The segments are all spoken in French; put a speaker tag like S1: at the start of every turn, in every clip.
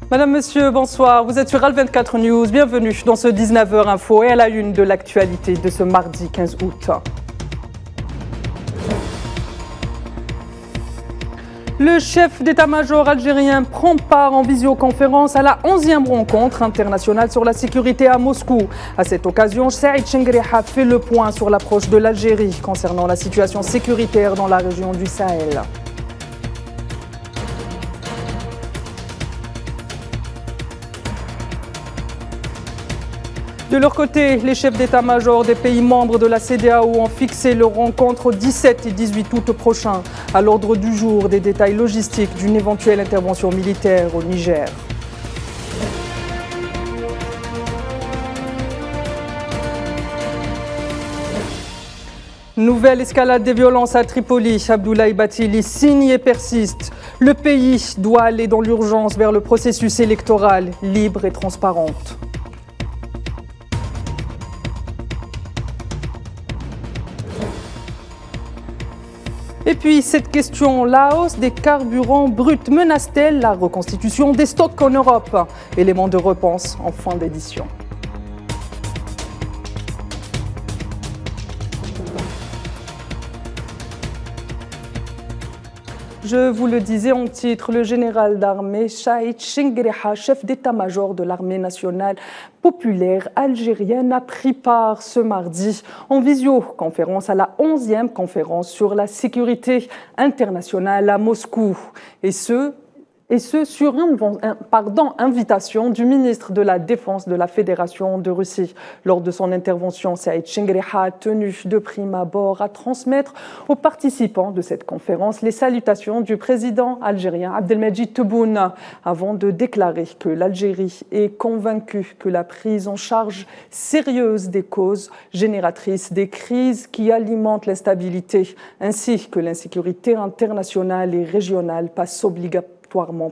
S1: Madame, Monsieur, bonsoir. Vous êtes sur Al24 News. Bienvenue dans ce 19h Info et à la une de l'actualité de ce mardi 15 août. Le chef d'état-major algérien prend part en visioconférence à la 11e rencontre internationale sur la sécurité à Moscou. À cette occasion, Saïd Chenghreha fait le point sur l'approche de l'Algérie concernant la situation sécuritaire dans la région du Sahel. De leur côté, les chefs d'état-major des pays membres de la CEDEAO ont fixé leur rencontre au 17 et 18 août prochain. À l'ordre du jour, des détails logistiques d'une éventuelle intervention militaire au Niger. Nouvelle escalade des violences à Tripoli. Abdoulaye Bathily signe et persiste. Le pays doit aller dans l'urgence vers le processus électoral libre et transparent. Et puis cette question, la hausse des carburants bruts menace-t-elle la reconstitution des stocks en Europe? Élément de réponse en fin d'édition. Je vous le disais en titre, le général d'armée Saïd Chenghreha, chef d'état-major de l'armée nationale populaire algérienne, a pris part ce mardi en visioconférence à la 11e conférence sur la sécurité internationale à Moscou. Et ce sur invitation du ministre de la Défense de la Fédération de Russie. Lors de son intervention, Saïd Chenghreha a tenu de prime abord à transmettre aux participants de cette conférence les salutations du président algérien Abdelmadjid Tebboune, avant de déclarer que l'Algérie est convaincue que la prise en charge sérieuse des causes génératrices des crises qui alimentent l'instabilité, ainsi que l'insécurité internationale et régionale passe obligatoirement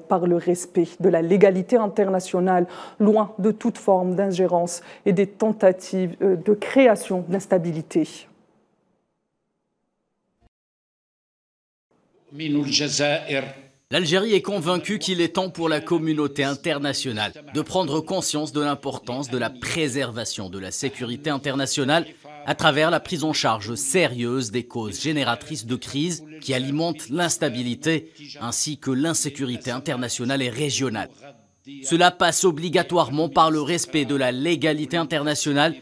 S1: par le respect de la légalité internationale, loin de toute forme d'ingérence et des tentatives de création d'instabilité.
S2: L'Algérie est convaincue qu'il est temps pour la communauté internationale de prendre conscience de l'importance de la préservation de la sécurité internationale à travers la prise en charge sérieuse des causes génératrices de crises qui alimentent l'instabilité ainsi que l'insécurité internationale et régionale. Cela passe obligatoirement par le respect de la légalité internationale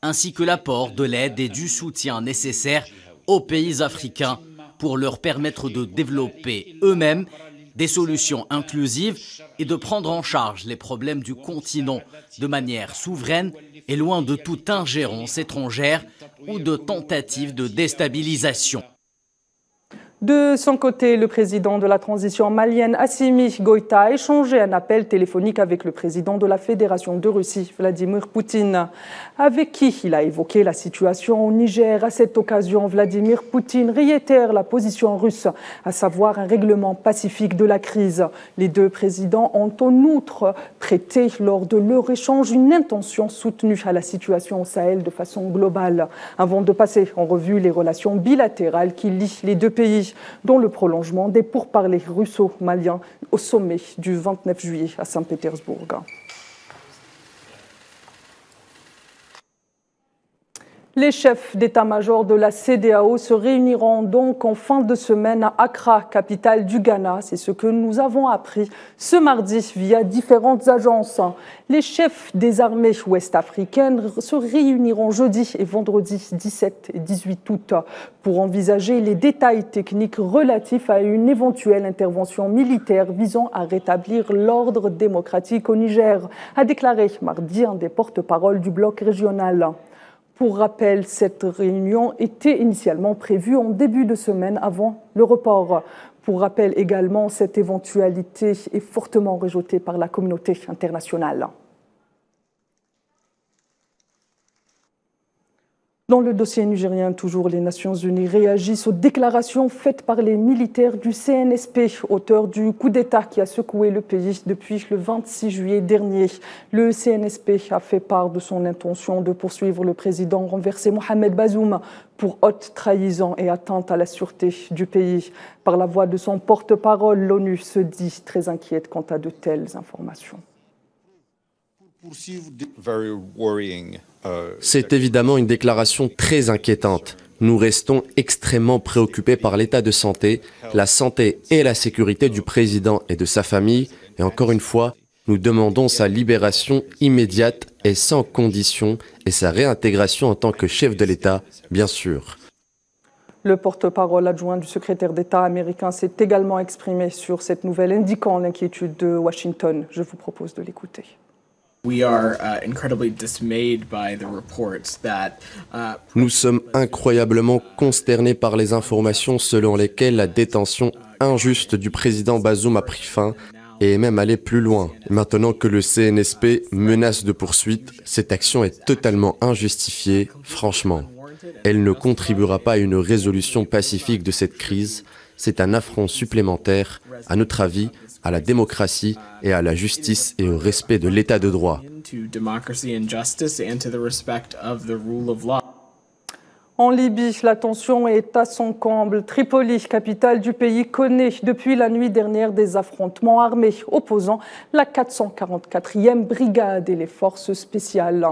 S2: ainsi que l'apport de l'aide et du soutien nécessaires aux pays africains pour leur permettre de développer eux-mêmes des solutions inclusives et de prendre en charge les problèmes du continent de manière souveraine et loin de toute ingérence étrangère ou de tentative de déstabilisation.
S1: De son côté, le président de la transition malienne, Assimi Goïta, a échangé un appel téléphonique avec le président de la Fédération de Russie, Vladimir Poutine, avec qui il a évoqué la situation au Niger. À cette occasion, Vladimir Poutine réitère la position russe, à savoir un règlement pacifique de la crise. Les deux présidents ont en outre prêté lors de leur échange une intention soutenue à la situation au Sahel de façon globale, avant de passer en revue les relations bilatérales qui lient les deux pays, dont le prolongement des pourparlers russo-maliens au sommet du 29 juillet à Saint-Pétersbourg. Les chefs d'état-major de la CEDEAO se réuniront donc en fin de semaine à Accra, capitale du Ghana. C'est ce que nous avons appris ce mardi via différentes agences. Les chefs des armées ouest-africaines se réuniront jeudi et vendredi 17 et 18 août pour envisager les détails techniques relatifs à une éventuelle intervention militaire visant à rétablir l'ordre démocratique au Niger, a déclaré mardi un des porte-paroles du bloc régional. Pour rappel, cette réunion était initialement prévue en début de semaine avant le report. Pour rappel également, cette éventualité est fortement rejetée par la communauté internationale. Dans le dossier nigérien, toujours, les Nations Unies réagissent aux déclarations faites par les militaires du CNSP, auteurs du coup d'État qui a secoué le pays depuis le 26 juillet dernier. Le CNSP a fait part de son intention de poursuivre le président renversé Mohamed Bazoum pour haute trahison et atteinte à la sûreté du pays. Par la voix de son porte-parole, l'ONU se dit très inquiète quant à de telles informations.
S3: C'est évidemment une déclaration très inquiétante. Nous restons extrêmement préoccupés par l'état de santé, la santé et la sécurité du président et de sa famille. Et encore une fois, nous demandons sa libération immédiate et sans condition et sa réintégration en tant que chef de l'État, bien sûr.
S1: Le porte-parole adjoint du secrétaire d'État américain s'est également exprimé sur cette nouvelle, indiquant l'inquiétude de Washington. Je vous propose de l'écouter.
S3: Nous sommes incroyablement consternés par les informations selon lesquelles la détention injuste du président Bazoum a pris fin et est même allée plus loin. Maintenant que le CNSP menace de poursuite, cette action est totalement injustifiée, franchement. Elle ne contribuera pas à une résolution pacifique de cette crise. C'est un affront supplémentaire, à notre avis, à la démocratie et à la justice et au respect de l'état de droit.
S1: En Libye, la tension est à son comble. Tripoli, capitale du pays, connaît depuis la nuit dernière des affrontements armés opposant la 444e brigade et les forces spéciales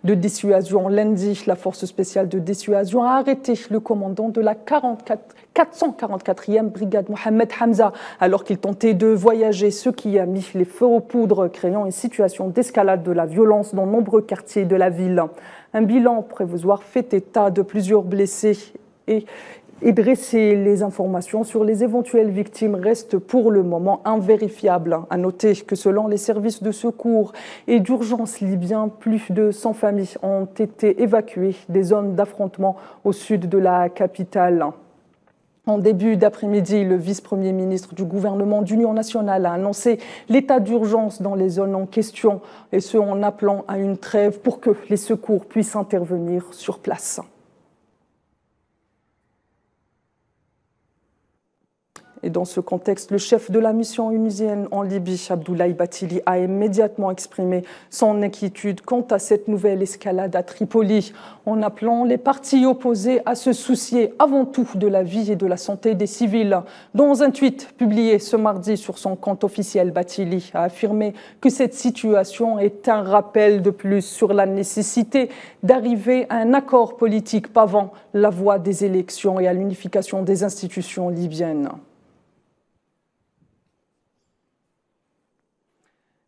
S1: de dissuasion. Lundi, la force spéciale de dissuasion a arrêté le commandant de la 444e brigade, Mohamed Hamza, alors qu'il tentait de voyager, ce qui a mis les feux aux poudres, créant une situation d'escalade de la violence dans nombreux quartiers de la ville. Un bilan provisoire fait état de plusieurs blessés et dresser les informations sur les éventuelles victimes restent pour le moment invérifiables. À noter que selon les services de secours et d'urgence libyens, plus de 100 familles ont été évacuées des zones d'affrontement au sud de la capitale. En début d'après-midi, le vice-premier ministre du gouvernement d'Union nationale a annoncé l'état d'urgence dans les zones en question, et ce en appelant à une trêve pour que les secours puissent intervenir sur place. Et dans ce contexte, le chef de la mission onusienne en Libye, Abdoulaye Bathily, a immédiatement exprimé son inquiétude quant à cette nouvelle escalade à Tripoli, en appelant les partis opposés à se soucier avant tout de la vie et de la santé des civils. Dans un tweet publié ce mardi sur son compte officiel, Bathily a affirmé que cette situation est un rappel de plus sur la nécessité d'arriver à un accord politique pavant la voie des élections et à l'unification des institutions libyennes.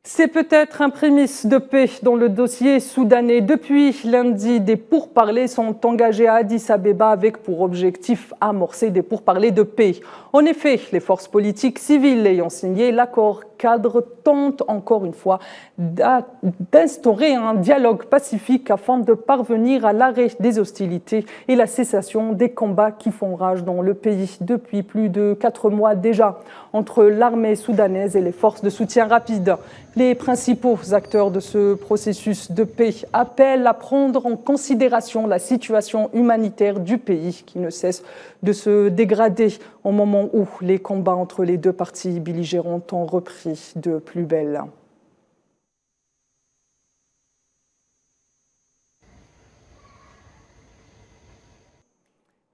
S1: C'est peut-être un prémisse de paix dans le dossier soudanais. Depuis lundi, des pourparlers sont engagés à Addis Abeba avec pour objectif amorcer des pourparlers de paix. En effet, les forces politiques civiles ayant signé l'accord cadre tentent encore une fois d'instaurer un dialogue pacifique afin de parvenir à l'arrêt des hostilités et la cessation des combats qui font rage dans le pays depuis plus de 4 mois déjà entre l'armée soudanaise et les forces de soutien rapide. Les principaux acteurs de ce processus de paix appellent à prendre en considération la situation humanitaire du pays qui ne cesse de se dégrader au moment où les combats entre les deux parties belligérantes ont repris de plus belle.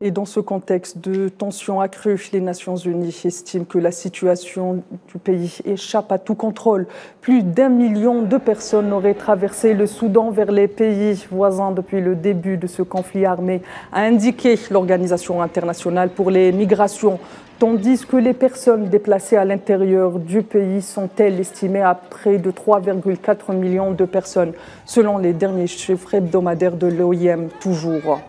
S1: Et dans ce contexte de tensions accrues, les Nations Unies estiment que la situation du pays échappe à tout contrôle. Plus d'1 million de personnes auraient traversé le Soudan vers les pays voisins depuis le début de ce conflit armé, a indiqué l'Organisation internationale pour les migrations, tandis que les personnes déplacées à l'intérieur du pays sont, elles, estimées à près de 3,4 millions de personnes, selon les derniers chiffres hebdomadaires de l'OIM, toujours.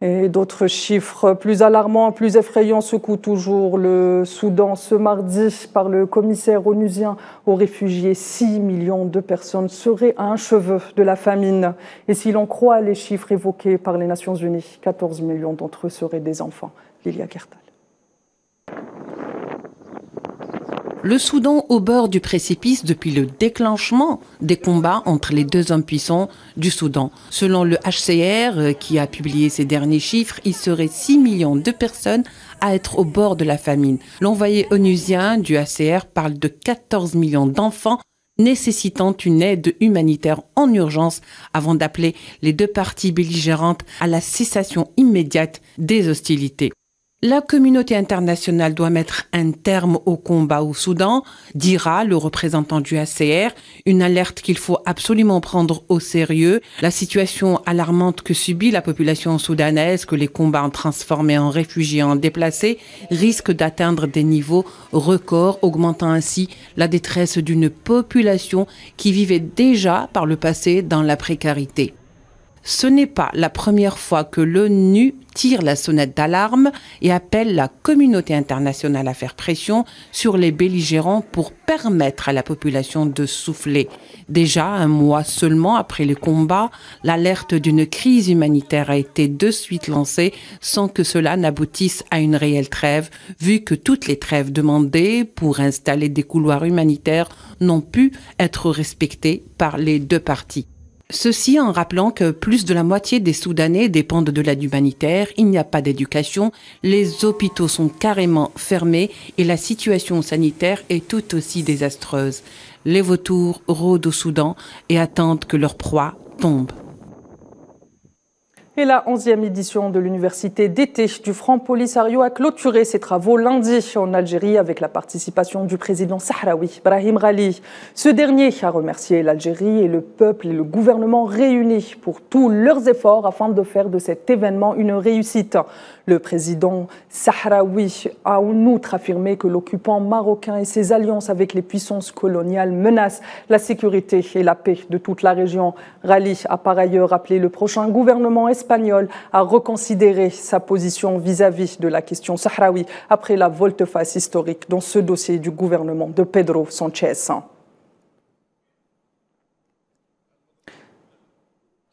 S1: Et d'autres chiffres plus alarmants, plus effrayants secouent toujours le Soudan. Ce mardi, par le commissaire onusien aux réfugiés, 6 millions de personnes seraient à un cheveu de la famine. Et si l'on croit les chiffres évoqués par les Nations Unies, 14 millions d'entre eux seraient des enfants. Lilia Kertal.
S4: Le Soudan au bord du précipice depuis le déclenchement des combats entre les deux hommes puissants du Soudan. Selon le HCR, qui a publié ces derniers chiffres, il serait 6 millions de personnes à être au bord de la famine. L'envoyé onusien du HCR parle de 14 millions d'enfants nécessitant une aide humanitaire en urgence avant d'appeler les deux parties belligérantes à la cessation immédiate des hostilités. La communauté internationale doit mettre un terme au combat au Soudan, dira le représentant du HCR, une alerte qu'il faut absolument prendre au sérieux. La situation alarmante que subit la population soudanaise, que les combats ont transformé en réfugiés, en déplacés, risque d'atteindre des niveaux records, augmentant ainsi la détresse d'une population qui vivait déjà par le passé dans la précarité. Ce n'est pas la première fois que l'ONU tire la sonnette d'alarme et appelle la communauté internationale à faire pression sur les belligérants pour permettre à la population de souffler. Déjà un mois seulement après les combats, l'alerte d'une crise humanitaire a été de suite lancée sans que cela n'aboutisse à une réelle trêve, vu que toutes les trêves demandées pour installer des couloirs humanitaires n'ont pu être respectées par les deux parties. Ceci en rappelant que plus de la moitié des Soudanais dépendent de l'aide humanitaire, il n'y a pas d'éducation, les hôpitaux sont carrément fermés et la situation sanitaire est tout aussi désastreuse. Les vautours rôdent au Soudan et attendent que leur proie tombe.
S1: Et la 11e édition de l'université d'été du Front Polisario a clôturé ses travaux lundi en Algérie avec la participation du président sahraoui Brahim Ghali. Ce dernier a remercié l'Algérie et le peuple et le gouvernement réunis pour tous leurs efforts afin de faire de cet événement une réussite. Le président sahraoui a en outre affirmé que l'occupant marocain et ses alliances avec les puissances coloniales menacent la sécurité et la paix de toute la région. Ghali a par ailleurs appelé le prochain gouvernement espagnol à reconsidérer sa position vis-à-vis de la question sahraoui après la volte-face historique dans ce dossier du gouvernement de Pedro Sánchez.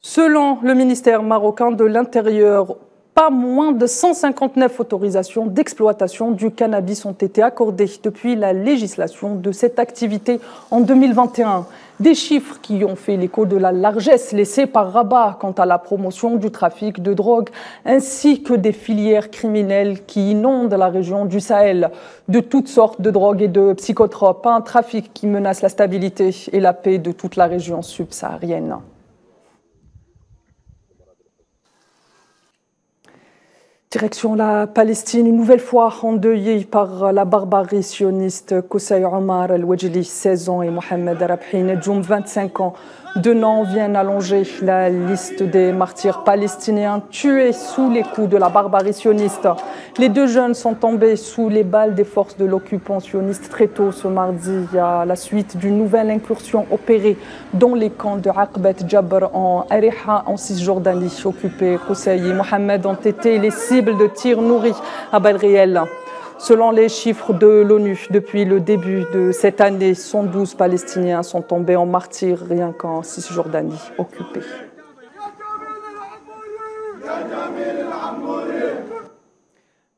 S1: Selon le ministère marocain de l'Intérieur, pas moins de 159 autorisations d'exploitation du cannabis ont été accordées depuis la législation de cette activité en 2021. Des chiffres qui ont fait l'écho de la largesse laissée par Rabat quant à la promotion du trafic de drogue, ainsi que des filières criminelles qui inondent la région du Sahel. De toutes sortes de drogues et de psychotropes, un trafic qui menace la stabilité et la paix de toute la région subsaharienne. Direction la Palestine, une nouvelle fois endeuillée par la barbarie sioniste. Qusay Omar El-Wajli, 16 ans, et Mohamed Rabhi Nedjoum, 25 ans. Deux noms viennent allonger la liste des martyrs palestiniens tués sous les coups de la barbarie sioniste. Les deux jeunes sont tombés sous les balles des forces de l'occupant sioniste très tôt ce mardi, à la suite d'une nouvelle incursion opérée dans les camps de Aqbat Jabr en Ariha, en Cisjordanie occupée. Qusay et Mohamed ont été les cibles de tirs nourris à balles réelles. Selon les chiffres de l'ONU, depuis le début de cette année, 112 Palestiniens sont tombés en martyrs rien qu'en Cisjordanie occupée.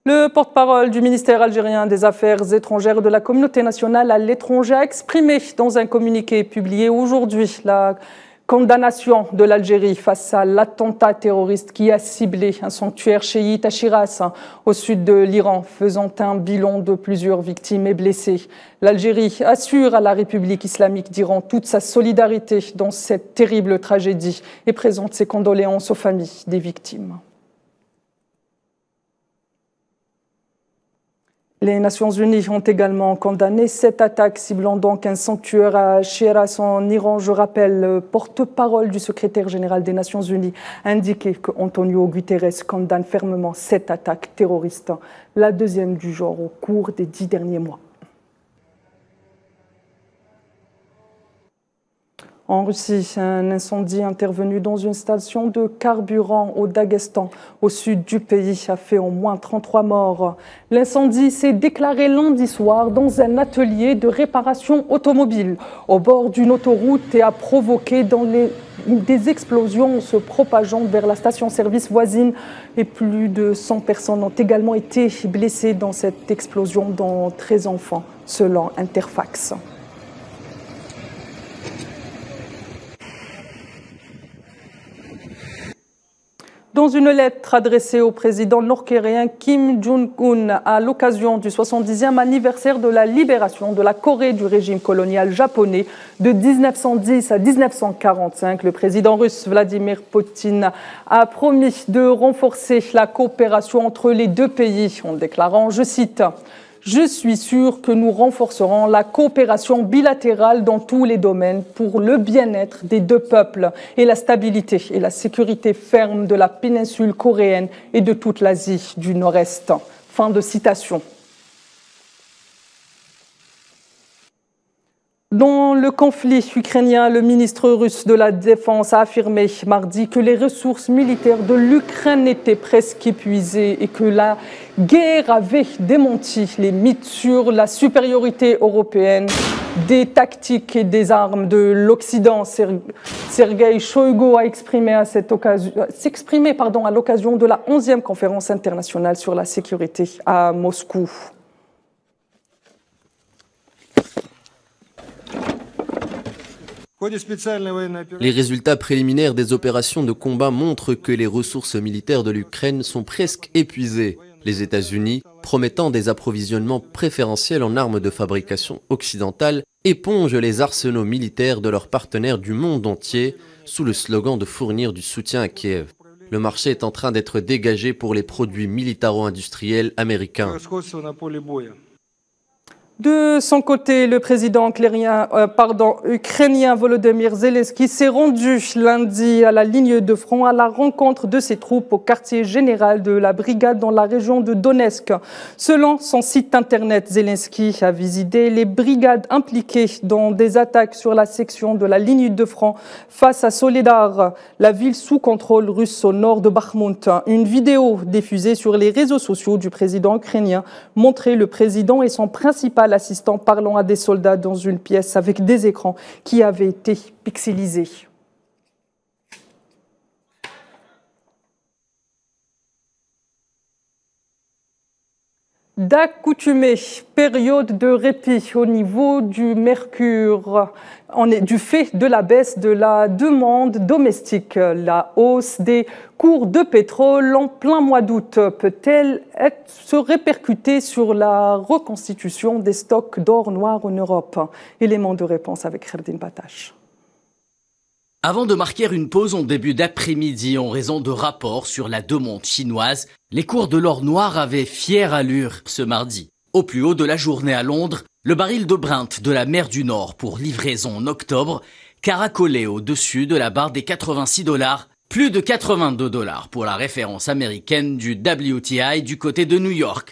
S1: Le porte-parole du ministère algérien des Affaires étrangères de la communauté nationale à l'étranger a exprimé dans un communiqué publié aujourd'hui la condamnation de l'Algérie face à l'attentat terroriste qui a ciblé un sanctuaire chiite à Shiraz, au sud de l'Iran, faisant un bilan de plusieurs victimes et blessés. L'Algérie assure à la République islamique d'Iran toute sa solidarité dans cette terrible tragédie et présente ses condoléances aux familles des victimes. Les Nations Unies ont également condamné cette attaque, ciblant donc un sanctuaire à Shiraz en Iran. Je rappelle, le porte-parole du secrétaire général des Nations Unies a indiqué qu'Antonio Guterres condamne fermement cette attaque terroriste, la deuxième du genre au cours des 10 derniers mois. En Russie, un incendie intervenu dans une station de carburant au Daghestan, au sud du pays, a fait au moins 33 morts. L'incendie s'est déclaré lundi soir dans un atelier de réparation automobile au bord d'une autoroute et a provoqué des explosions se propageant vers la station-service voisine. Et plus de 100 personnes ont également été blessées dans cette explosion, dont 13 enfants, selon Interfax. Dans une lettre adressée au président nord-coréen Kim Jong-un à l'occasion du 70e anniversaire de la libération de la Corée du régime colonial japonais de 1910 à 1945, le président russe Vladimir Poutine a promis de renforcer la coopération entre les deux pays en déclarant, je cite, « Je suis sûr que nous renforcerons la coopération bilatérale dans tous les domaines pour le bien-être des deux peuples et la stabilité et la sécurité ferme de la péninsule coréenne et de toute l'Asie du Nord-Est. » Fin de citation. Dans le conflit ukrainien, le ministre russe de la Défense a affirmé mardi que les ressources militaires de l'Ukraine étaient presque épuisées et que la guerre avait démenti les mythes sur la supériorité européenne des tactiques et des armes de l'Occident. Sergueï Shoigu a exprimé à l'occasion de la 11e conférence internationale sur la sécurité à Moscou.
S3: Les résultats préliminaires des opérations de combat montrent que les ressources militaires de l'Ukraine sont presque épuisées. Les États-Unis, promettant des approvisionnements préférentiels en armes de fabrication occidentale, épongent les arsenaux militaires de leurs partenaires du monde entier sous le slogan de fournir du soutien à Kiev. Le marché est en train d'être dégagé pour les produits militaro-industriels américains.
S1: De son côté, le président ukrainien Volodymyr Zelensky s'est rendu lundi à la ligne de front à la rencontre de ses troupes au quartier général de la brigade dans la région de Donetsk. Selon son site internet, Zelensky a visité les brigades impliquées dans des attaques sur la section de la ligne de front face à Soledar, la ville sous contrôle russe au nord de Bakhmut. Une vidéo diffusée sur les réseaux sociaux du président ukrainien montrait le président et son principal assistant parlant à des soldats dans une pièce avec des écrans qui avaient été pixelisés. D'accoutumée période de répit au niveau du mercure, du fait de la baisse de la demande domestique. La hausse des cours de pétrole en plein mois d'août peut-elle se répercuter sur la reconstitution des stocks d'or noir en Europe? Élément de réponse avec Kherdin Batache.
S2: Avant de marquer une pause en début d'après-midi en raison de rapports sur la demande chinoise, les cours de l'or noir avaient fière allure ce mardi. Au plus haut de la journée à Londres, le baril de Brent de la mer du Nord pour livraison en octobre caracolait au-dessus de la barre des $86, plus de $82 pour la référence américaine du WTI du côté de New York.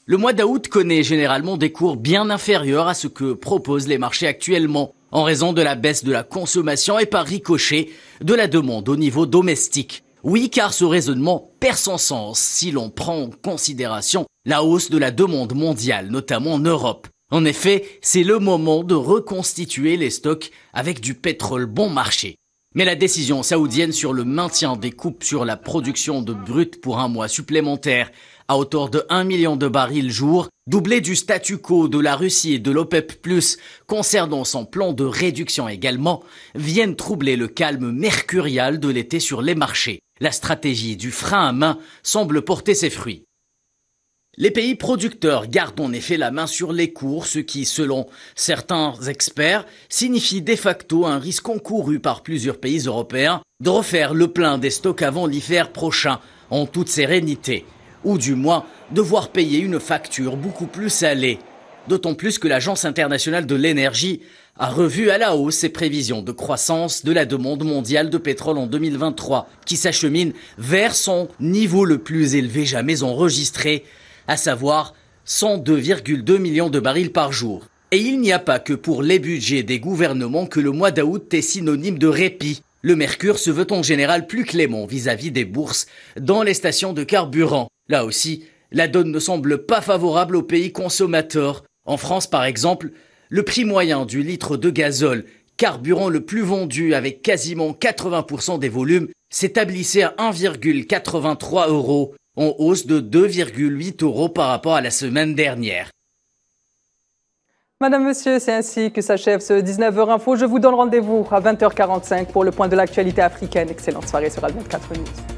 S2: Le mois d'août connaît généralement des cours bien inférieurs à ce que proposent les marchés actuellement, en raison de la baisse de la consommation et par ricochet de la demande au niveau domestique. Oui, car ce raisonnement perd son sens si l'on prend en considération la hausse de la demande mondiale, notamment en Europe. En effet, c'est le moment de reconstituer les stocks avec du pétrole bon marché. Mais la décision saoudienne sur le maintien des coupes sur la production de brut pour un mois supplémentaire à hauteur de 1 million de barils jour, doublé du statu quo de la Russie et de l'OPEP+, concernant son plan de réduction également, viennent troubler le calme mercurial de l'été sur les marchés. La stratégie du frein à main semble porter ses fruits. Les pays producteurs gardent en effet la main sur les cours, ce qui, selon certains experts, signifie de facto un risque encouru par plusieurs pays européens de refaire le plein des stocks avant l'hiver prochain, en toute sérénité, ou du moins devoir payer une facture beaucoup plus salée. D'autant plus que l'Agence internationale de l'énergie a revu à la hausse ses prévisions de croissance de la demande mondiale de pétrole en 2023, qui s'achemine vers son niveau le plus élevé jamais enregistré, à savoir 102,2 millions de barils par jour. Et il n'y a pas que pour les budgets des gouvernements que le mois d'août est synonyme de répit. Le mercure se veut en général plus clément vis-à-vis des bourses dans les stations de carburant. Là aussi, la donne ne semble pas favorable aux pays consommateurs. En France, par exemple, le prix moyen du litre de gazole, carburant le plus vendu avec quasiment 80% des volumes, s'établissait à 1,83 €, en hausse de 2,8 € par rapport à la semaine dernière.
S1: Madame, Monsieur, c'est ainsi que s'achève ce 19h Info. Je vous donne rendez-vous à 20h45 pour le point de l'actualité africaine. Excellente soirée sur Al 24 News.